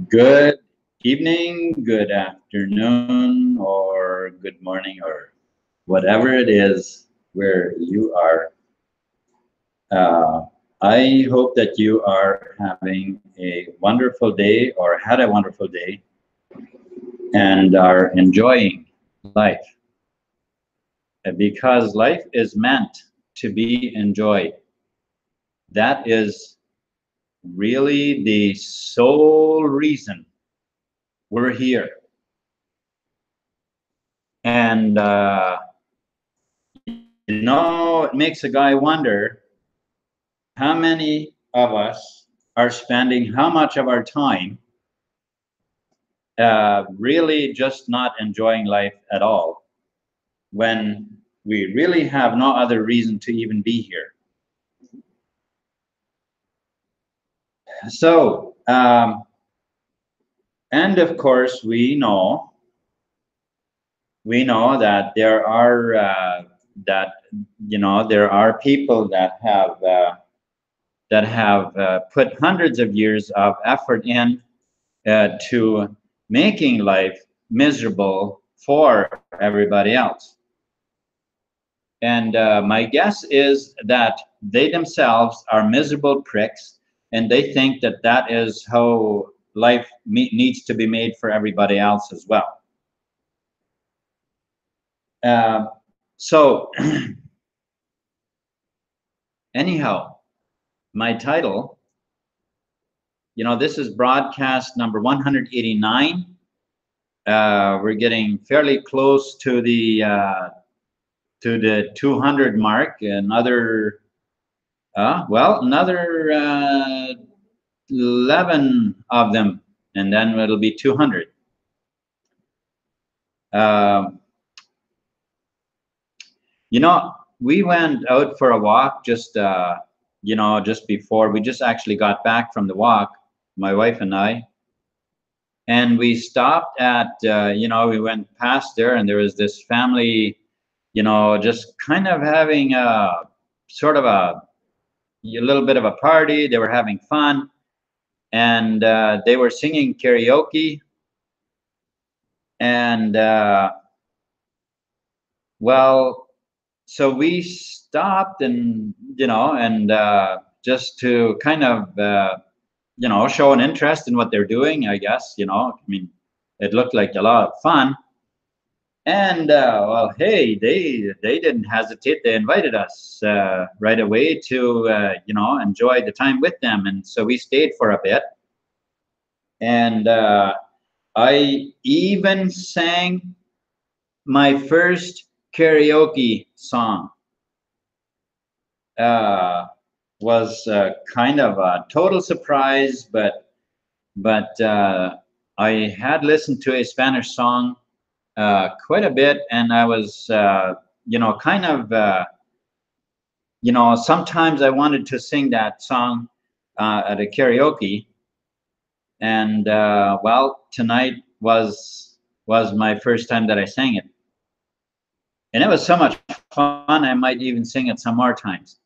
Good evening, good afternoon, or good morning, or whatever it is where you are. Uh, I hope that you are having a wonderful day or had a wonderful day and are enjoying life because life is meant to be enjoyed. That is really the sole reason we're here. And it makes a guy wonder how many of us are spending how much of our time really just not enjoying life at all when we really have no other reason to even be here. So, and of course, we know that there are there are people that have put hundreds of years of effort in to making life miserable for everybody else. And my guess is that they themselves are miserable pricks, and they think that that is how life needs to be made for everybody else as well. So anyhow, my title, this is broadcast number 189. We're getting fairly close to the 200 mark. Another 11 of them, and then it'll be 200. We went out for a walk just before. We just actually got back from the walk, my wife and I, and we stopped at we went past there, and there was this family, just kind of having a sort of a little bit of a party. They were having fun, and they were singing karaoke, and so we stopped and just to kind of show an interest in what they're doing, I guess. It looked like a lot of fun. And hey, they didn't hesitate. They invited us right away to enjoy the time with them, and so we stayed for a bit. And I even sang my first karaoke song. Was kind of a total surprise, but I had listened to a Spanish song quite a bit, and I was sometimes I wanted to sing that song at a karaoke, and tonight was my first time that I sang it, and it was so much fun. I might even sing it some more times.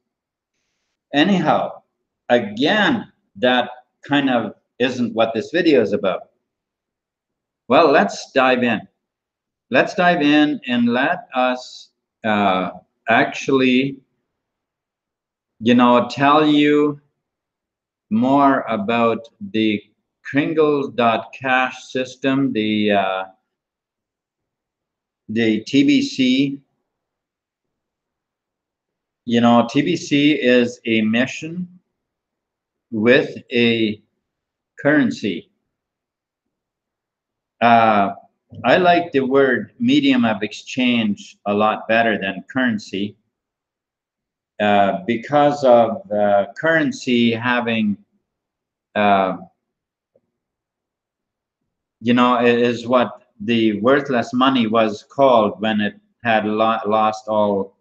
Anyhow, again, that kind of isn't what this video is about. Well, let's dive in. Let's dive in and let us actually, tell you more about the Kringle.cash system, the TBC. TBC is a mission with a currency. I like the word medium of exchange a lot better than currency, because of currency having, is what the worthless money was called when it had lost all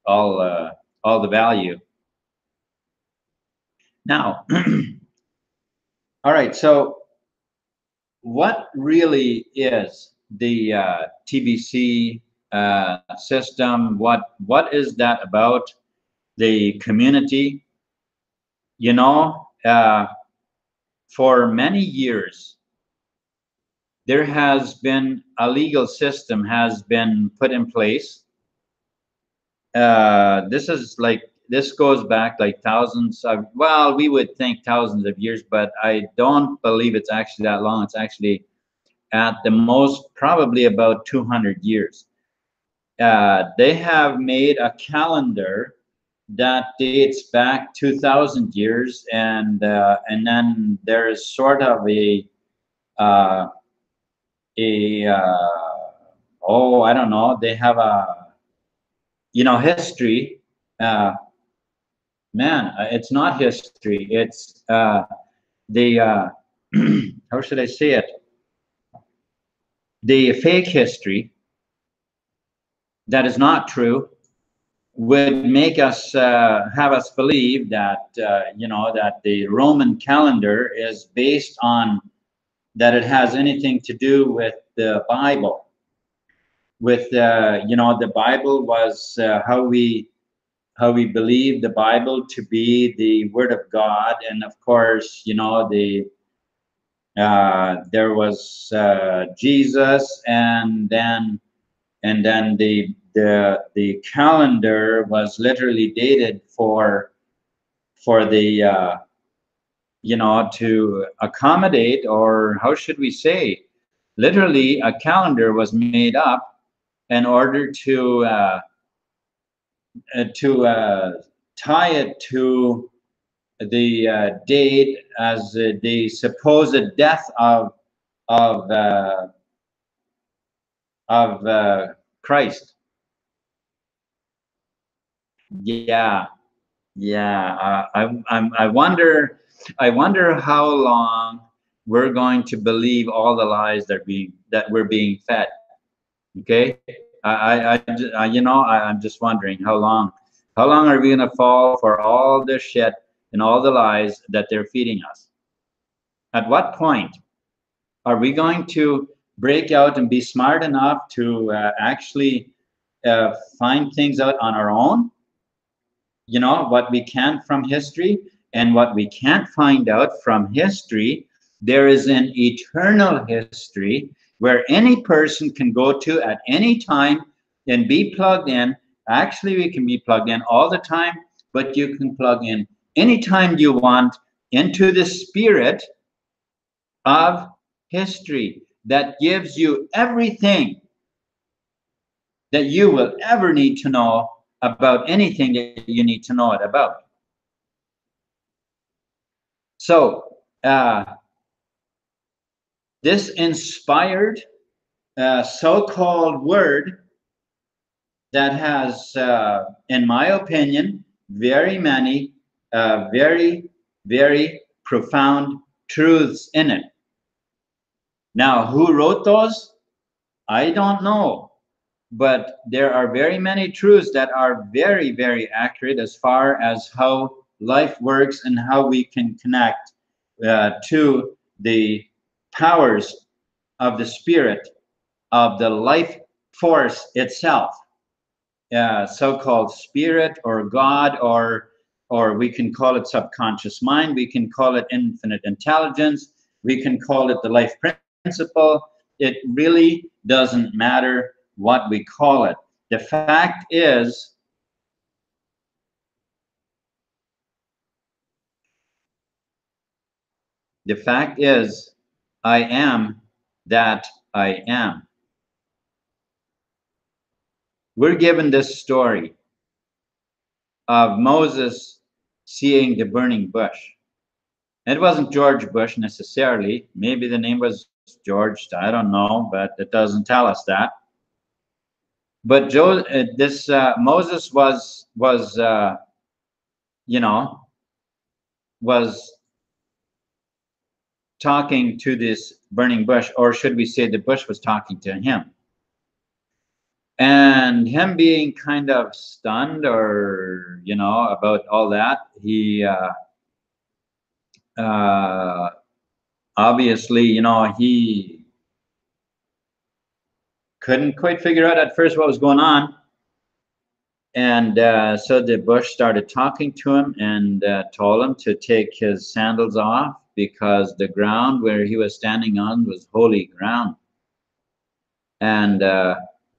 the value. Now, all right, so what really is the TBC system? What is that about? The community, for many years, there has been a legal system has been put in place. This goes back like thousands of, well, we would think thousands of years, but I don't believe it's actually that long. It's actually at the most probably about 200 years. They have made a calendar that dates back 2,000 years, and then there is sort of uh, a oh, I don't know. They have a, history. Uh, Man, it's not history. It's the how should I say it? The fake history that is not true would make us have us believe that that the Roman calendar is based on that it has anything to do with the Bible. With the Bible was how we believe the Bible to be the Word of God, and of course, there was Jesus, and then the calendar was literally dated for the to accommodate, or how should we say, literally a calendar was made up in order to tie it to the date as the supposed death of uh, of Christ. Yeah, yeah. I wonder how long we're going to believe all the lies that we're being fed. Okay, I'm just wondering how long are we gonna fall for all this shit and all the lies that they're feeding us? At what point are we going to break out and be smart enough to actually find things out on our own? What we can from history and what we can't find out from history. There is an eternal history where any person can go to at any time and be plugged in. Actually, we can be plugged in all the time, but you can plug in anytime you want into the spirit of history that gives you everything that you will ever need to know about anything that you need to know it about. So this inspired so-called word that has, in my opinion, very many, very, very profound truths in it. Now, who wrote those? I don't know. But there are very many truths that are very, very accurate as far as how life works and how we can connect to the powers of the spirit of the life force itself, so-called spirit or God, or we can call it subconscious mind, we can call it infinite intelligence, we can call it the life principle. It really doesn't matter what we call it. The fact is, I am that I am. We're given this story of Moses seeing the burning bush. It wasn't George Bush necessarily. Maybe the name was George. I don't know, but it doesn't tell us that. But Moses was talking to this burning bush, or should we say the bush was talking to him. And him being kind of stunned, or about all that, he obviously, he couldn't quite figure out at first what was going on. And so the bush started talking to him and told him to take his sandals off because the ground where he was standing on was holy ground. And oh,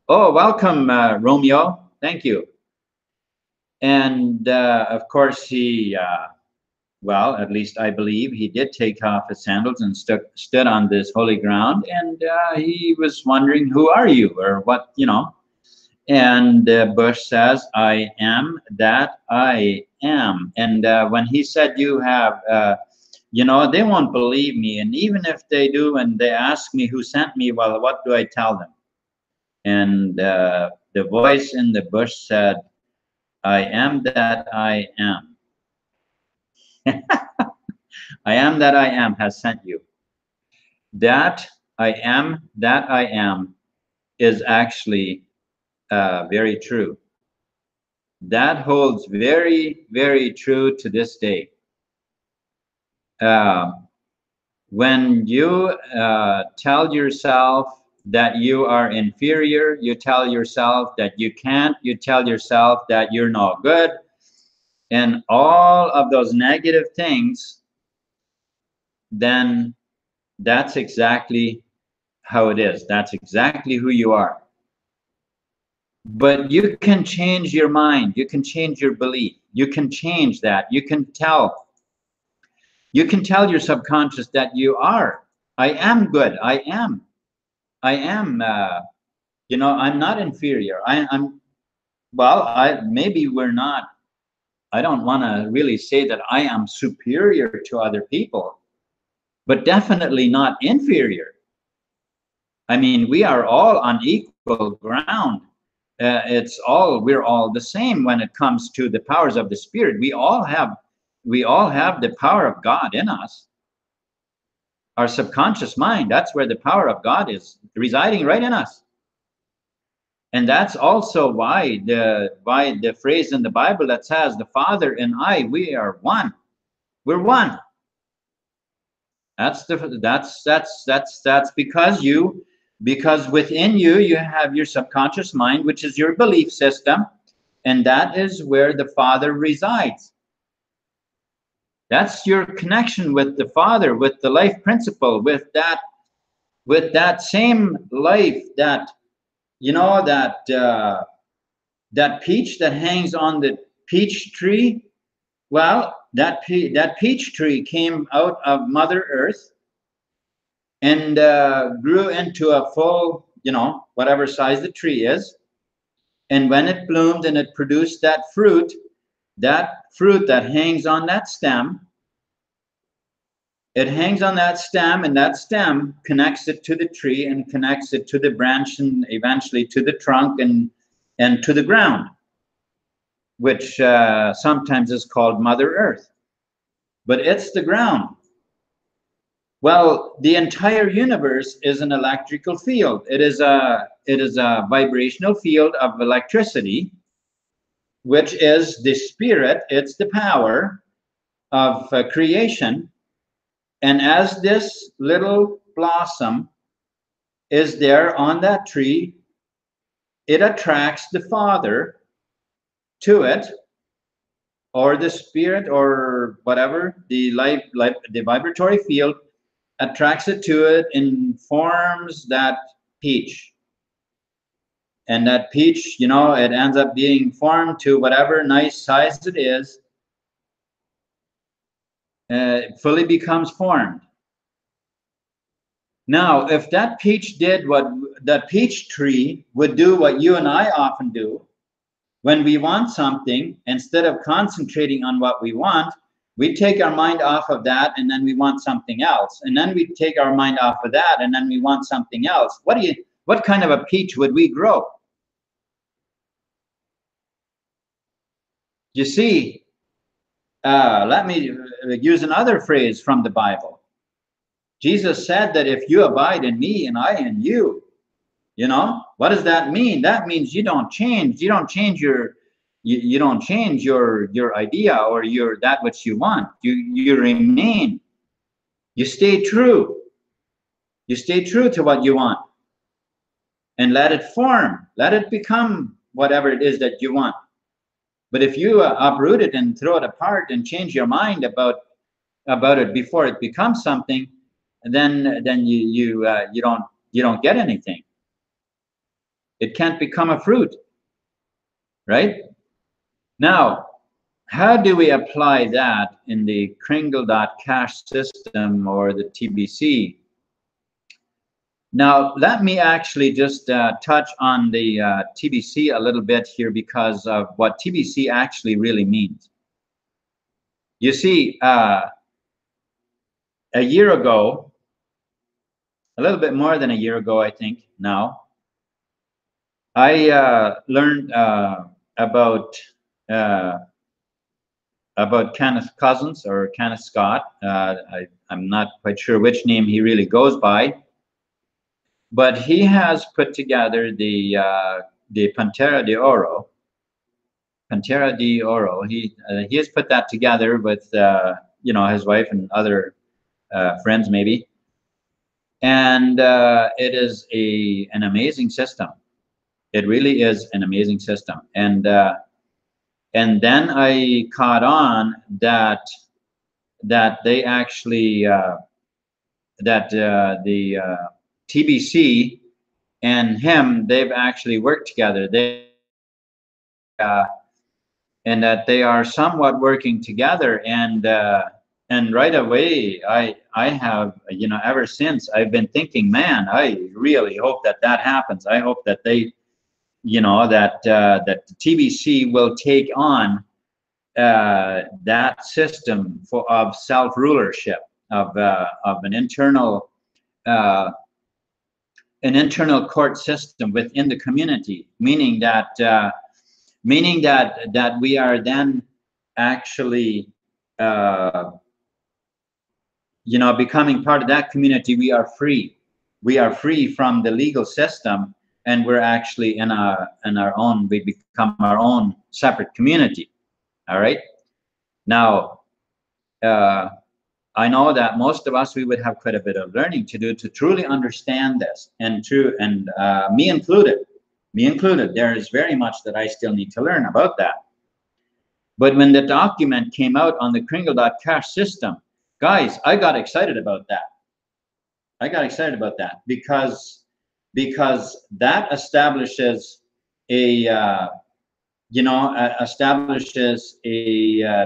welcome, Romeo. Thank you. And of course, he, well, at least I believe he did take off his sandals and stood on this holy ground. And he was wondering, who are you, or what, you know? And Bush says, I am that I am. And when he said, you have, you know, they won't believe me. And even if they do, and they ask me who sent me, well, what do I tell them? And the voice in the bush said, I am that I am. I am that I am has sent you. That I am is actually very true. That holds very, very true to this day. When you tell yourself that you are inferior, you tell yourself that you can't, you tell yourself that you're not good, and all of those negative things, then that's exactly how it is. That's exactly who you are. But you can change your mind. You can change your belief. You can change that. You can tell your subconscious that you are. I am good. I am. You know, I'm not inferior. I'm. Well, maybe we're not. I don't want to really say that I am superior to other people, but definitely not inferior. I mean, we are all on equal ground. We're all the same when it comes to the powers of the spirit. We all have the power of God in us. Our subconscious mind, that's where the power of God is residing, right in us. And that's also why the phrase in the Bible that says, the Father and I, we are one. We're one. That's because within you have your subconscious mind, which is your belief system, and that is where the Father resides. That's your connection with the Father, with the life principle, with that same life, that, you know, that peach that hangs on the peach tree. Well, that peach tree came out of Mother Earth and grew into a full, you know, whatever size the tree is. And when it bloomed and it produced that fruit that hangs on that stem, it hangs on that stem, and that stem connects it to the tree and connects it to the branch and eventually to the trunk and to the ground, which sometimes is called Mother Earth. But it's the ground. Well, the entire universe is an electrical field. It is a vibrational field of electricity, which is the spirit. It's the power of creation. And as this little blossom is there on that tree, it attracts the Father to it, or the spirit, or whatever, the vibratory field attracts it to it and forms that peach. And that peach, you know, it ends up being formed to whatever nice size it is. It fully becomes formed. Now, if that peach did what that peach tree would do, what you and I often do, when we want something, instead of concentrating on what we want, we take our mind off of that, and then we want something else. And then we take our mind off of that, and then we want something else. What kind of a peach would we grow? You see, let me use another phrase from the Bible. Jesus said that if you abide in me and I in you, you know, what does that mean? That means you don't change. You don't change your idea or that which you want. You remain. You stay true. You stay true to what you want, and let it form. Let it become whatever it is that you want. But if you uproot it and throw it apart and change your mind about about it before it becomes something, then you don't get anything. It can't become a fruit, right? Now, how do we apply that in the Kringle.cash system or the TBC? Now, let me actually just touch on the TBC a little bit here because of what TBC actually really means. You see, a year ago, a little bit more than a year ago, I think now, I learned about Kenneth Cousins or Kenneth Scott. I'm not quite sure which name he really goes by, but he has put together the Pantera de Oro. Pantera de Oro. He has put that together with his wife and other friends maybe, and it is an amazing system. It really is an amazing system, and then I caught on that they actually the TBC and him, they've actually worked together. And that they are somewhat working together, and right away I have, ever since I've been thinking, man, I really hope that happens. I hope that they, that the TBC will take on that system of self-rulership, of an internal court system within the community, meaning that we are then actually becoming part of that community. We are free from the legal system, and we're actually in our own, we become our own separate community. All right. Now, I know that most of us, we would have quite a bit of learning to do to truly understand this, and me included, there is very much that I still need to learn about that. But when the document came out on the Kringle.cash system, guys, I got excited about that. Because that establishes a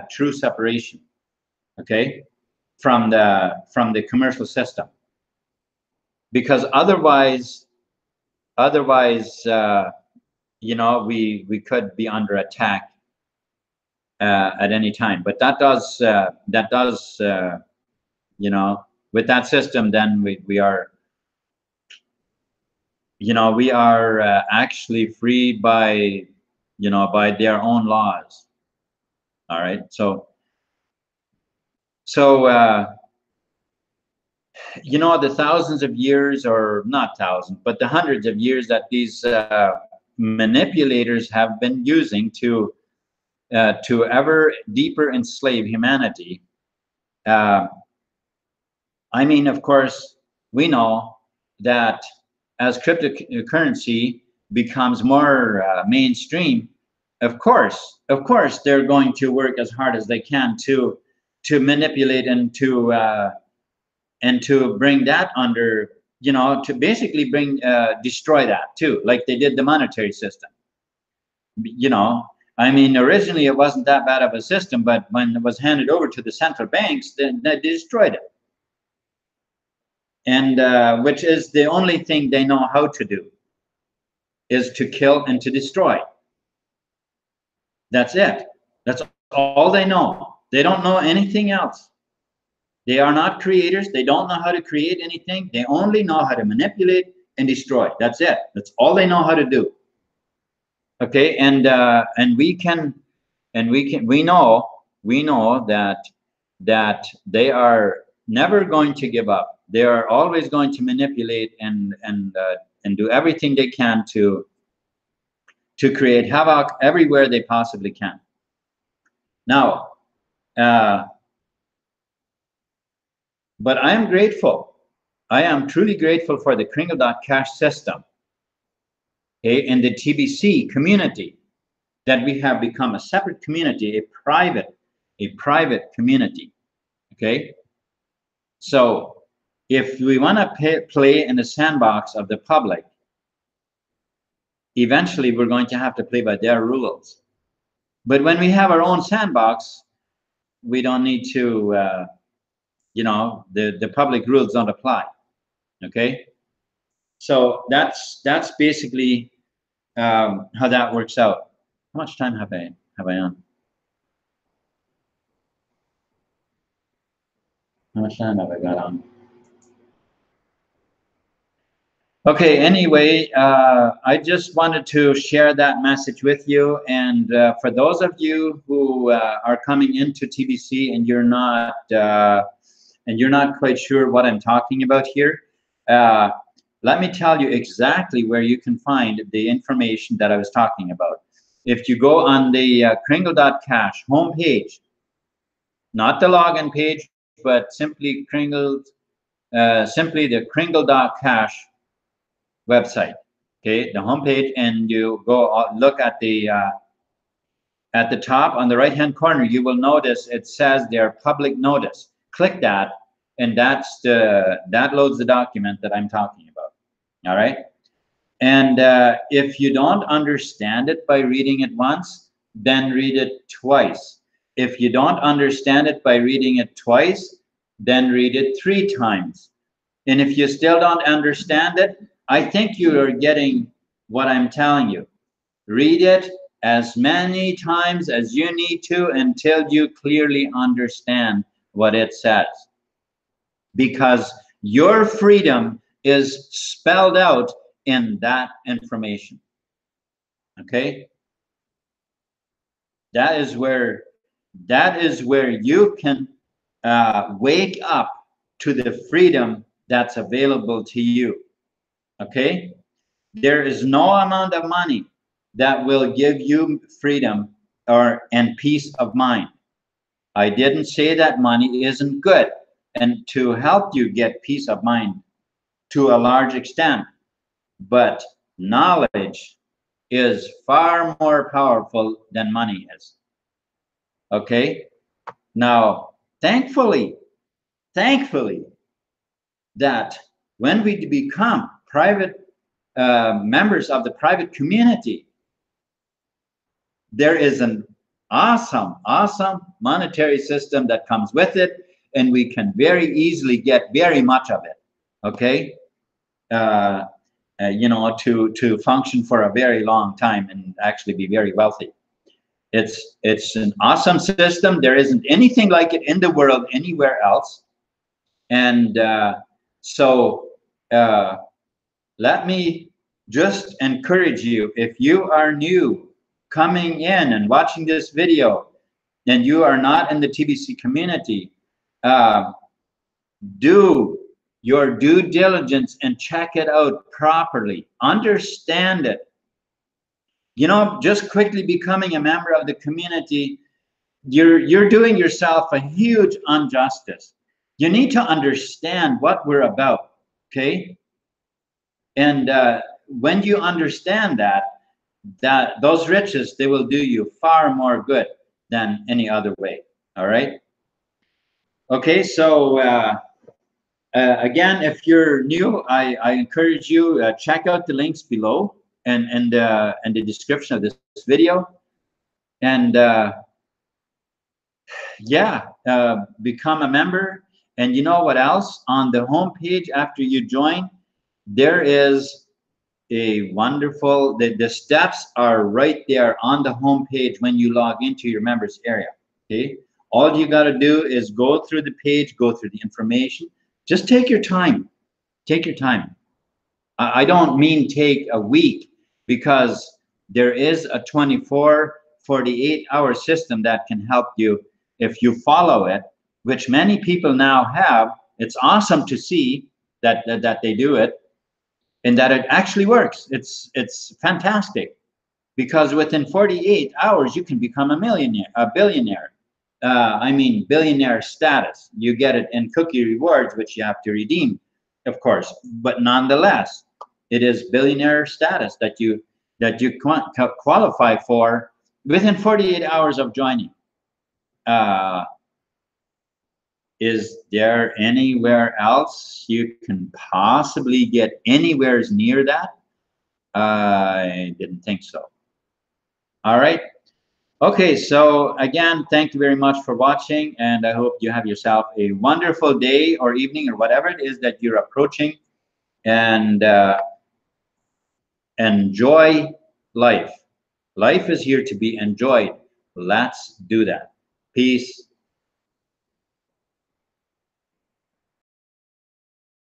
true separation, okay, from the commercial system. Because otherwise, we could be under attack at any time. But that does with that system, then we are actually free by their own laws. All right, so the thousands of years, or not thousands, but the hundreds of years that these manipulators have been using to ever deeper enslave humanity. I mean, of course, we know that as cryptocurrency becomes more mainstream, of course, they're going to work as hard as they can to manipulate and to bring that under, to basically destroy that too, like they did the monetary system. I mean, originally it wasn't that bad of a system, but when it was handed over to the central banks, then they destroyed it. And which is the only thing they know how to do, is to kill and to destroy. That's it. That's all they know. They don't know anything else. They are not creators. They don't know how to create anything. They only know how to manipulate and destroy. That's it. That's all they know how to do. Okay, and we know that they are never going to give up. They are always going to manipulate and do everything they can to create havoc everywhere they possibly can. Now, but I am grateful. I am truly grateful for the Kringle.cash system, okay, and the TBC community, that we have become a separate community, a private community. Okay, so if we want to play in the sandbox of the public, eventually we're going to have to play by their rules. But when we have our own sandbox, we don't need to, you know, the public rules don't apply. Okay, so that's basically how that works out. How much time have I on? How much time have I got on? Okay, anyway, I just wanted to share that message with you. And for those of you who are coming into TBC and you're not quite sure what I'm talking about here, let me tell you exactly where you can find the information that I was talking about. If you go on the Kringle.cash homepage, not the login page, but simply simply the Kringle.cash website, okay, the homepage, and you go look at the top on the right hand corner, you will notice it says their public notice. Click that, and that loads the document that I'm talking about. All right, and if you don't understand it by reading it once, then read it twice. If you don't understand it by reading it twice, then read it 3 times. And if you still don't understand it, I think you are getting what I'm telling you. Read it as many times as you need to until you clearly understand what it says. Because your freedom is spelled out in that information. Okay? That is where you can wake up to the freedom that's available to you. Okay? There is no amount of money that will give you freedom and peace of mind. I didn't say that money isn't good and to help you get peace of mind to a large extent, but knowledge is far more powerful than money is. Okay? Now, thankfully, that when we become private members of the private community, there is an awesome monetary system that comes with it, and we can very easily get very much of it. Okay, you know, to function for a very long time and actually be very wealthy. It's an awesome system. There isn't anything like it in the world anywhere else. And so let me just encourage you, if you are new coming in and watching this video and you are not in the TBC community, do your due diligence and check it out properly. Understand it. You know, just quickly becoming a member of the community, you're doing yourself a huge injustice. You need to understand what we're about, okay? And when you understand that those riches, they will do you far more good than any other way. All right. Okay. So again, if you're new, I encourage you check out the links below and the description of this video, and yeah, become a member. And you know what else? On the home page after you join, there is a wonderful, the steps are right there on the home page when you log into your members area. Okay, all you got to do is go through the page, go through the information. Just take your time. Take your time. I don't mean take a week, because there is a 24, 48-hour system that can help you if you follow it, which many people now have. It's awesome to see that they do it, and that it actually works. It's fantastic, because within 48 hours you can become a billionaire. I mean, billionaire status. You get it in cookie rewards, which you have to redeem, of course, but nonetheless, it is billionaire status that you qualify for within 48 hours of joining. Is there anywhere else you can possibly get anywhere near that? I didn't think so. All right. Okay, so again, thank you very much for watching, and I hope you have yourself a wonderful day or evening or whatever it is that you're approaching, and enjoy life. Life is here to be enjoyed. Let's do that. Peace.